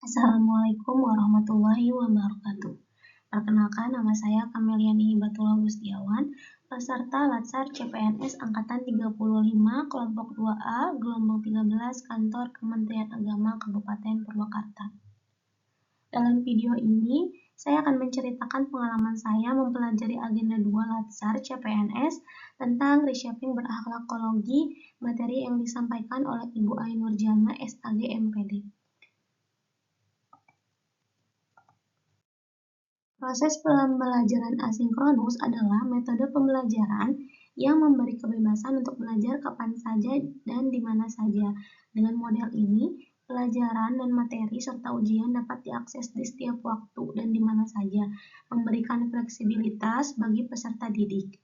Assalamualaikum warahmatullahi wabarakatuh. Perkenalkan, nama saya Kameliani Hibatullah Gustiawan, peserta Latsar CPNS Angkatan 35, kelompok 2A, gelombang 13, kantor Kementerian Agama Kabupaten Purwakarta. Dalam video ini, saya akan menceritakan pengalaman saya mempelajari agenda 2 Latsar CPNS tentang reshaping berakhlakologi, materi yang disampaikan oleh Ibu Ainur Jana, SAG MPD. Proses pembelajaran asinkronus adalah metode pembelajaran yang memberi kebebasan untuk belajar kapan saja dan di mana saja. Dengan model ini, pelajaran dan materi serta ujian dapat diakses di setiap waktu dan di mana saja, memberikan fleksibilitas bagi peserta didik.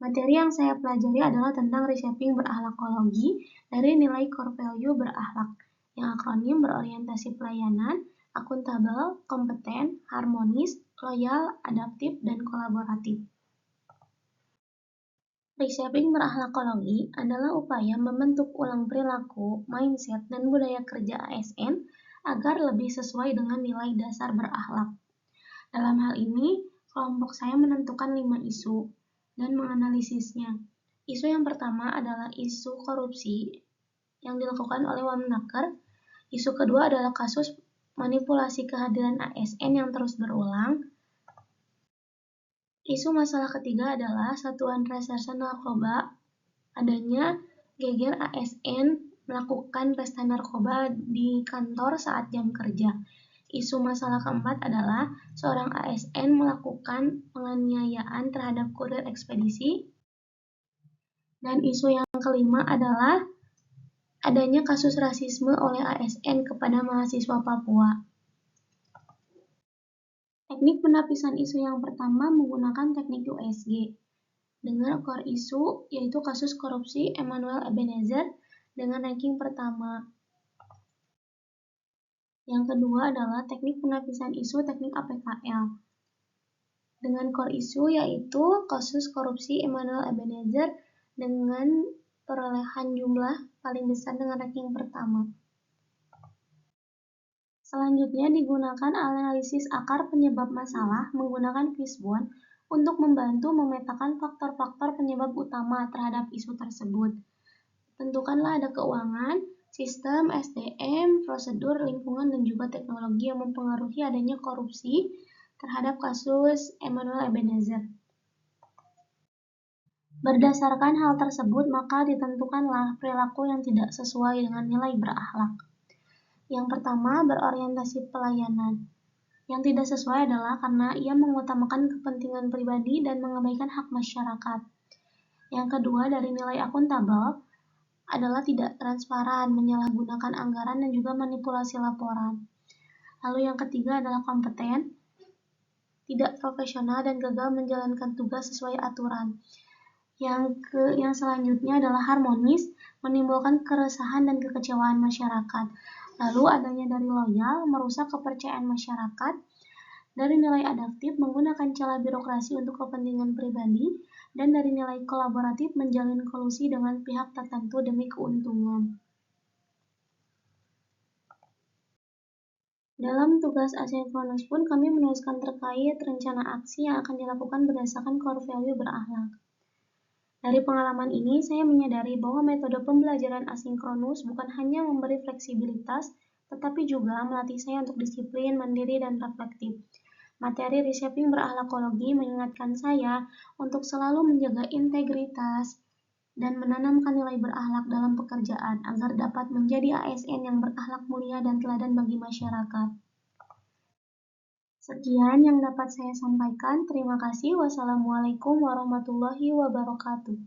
Materi yang saya pelajari adalah tentang reshaping berakhlakologi dari nilai core value berakhlak, yang akronim berorientasi pelayanan, akuntabel, kompeten, harmonis, loyal, adaptif, dan kolaboratif. Reshaping berakhlakologi adalah upaya membentuk ulang perilaku, mindset, dan budaya kerja ASN agar lebih sesuai dengan nilai dasar berakhlak. Dalam hal ini, kelompok saya menentukan 5 isu dan menganalisisnya. Isu yang pertama adalah isu korupsi yang dilakukan oleh Wamnaker. Isu kedua adalah kasus manipulasi kehadiran ASN yang terus berulang. Isu masalah ketiga adalah Satuan Reserse Narkoba, adanya geger ASN melakukan pesta narkoba di kantor saat jam kerja. Isu masalah keempat adalah seorang ASN melakukan penganiayaan terhadap kurir ekspedisi. Dan isu yang kelima adalah adanya kasus rasisme oleh ASN kepada mahasiswa Papua. Teknik penapisan isu yang pertama menggunakan teknik USG dengan core isu yaitu kasus korupsi Emmanuel Ebenezer dengan ranking pertama. Yang kedua adalah teknik penapisan isu teknik APKL dengan core isu yaitu kasus korupsi Emmanuel Ebenezer dengan perolehan jumlah paling besar dengan ranking pertama. Selanjutnya digunakan analisis akar penyebab masalah menggunakan Fishbone untuk membantu memetakan faktor-faktor penyebab utama terhadap isu tersebut. Tentukanlah ada keuangan, sistem, SDM, prosedur, lingkungan, dan juga teknologi yang mempengaruhi adanya korupsi terhadap kasus Emmanuel Ebenezer. Berdasarkan hal tersebut, maka ditentukanlah perilaku yang tidak sesuai dengan nilai berakhlak. Yang pertama, berorientasi pelayanan. Yang tidak sesuai adalah karena ia mengutamakan kepentingan pribadi dan mengabaikan hak masyarakat. Yang kedua, dari nilai akuntabel adalah tidak transparan, menyalahgunakan anggaran, dan juga manipulasi laporan. Lalu yang ketiga adalah kompeten, tidak profesional dan gagal menjalankan tugas sesuai aturan. Yang selanjutnya adalah harmonis, menimbulkan keresahan dan kekecewaan masyarakat. Lalu adanya dari loyal, merusak kepercayaan masyarakat. Dari nilai adaptif, menggunakan celah birokrasi untuk kepentingan pribadi. Dan dari nilai kolaboratif, menjalin kolusi dengan pihak tertentu demi keuntungan. Dalam tugas asinkronus pun kami menuliskan terkait rencana aksi yang akan dilakukan berdasarkan core value berakhlak. Dari pengalaman ini, saya menyadari bahwa metode pembelajaran asinkronus bukan hanya memberi fleksibilitas, tetapi juga melatih saya untuk disiplin, mandiri, dan reflektif. Materi reshaping berakhlakologi mengingatkan saya untuk selalu menjaga integritas dan menanamkan nilai berakhlak dalam pekerjaan agar dapat menjadi ASN yang berakhlak mulia dan teladan bagi masyarakat. Sekian yang dapat saya sampaikan. Terima kasih. Wassalamualaikum warahmatullahi wabarakatuh.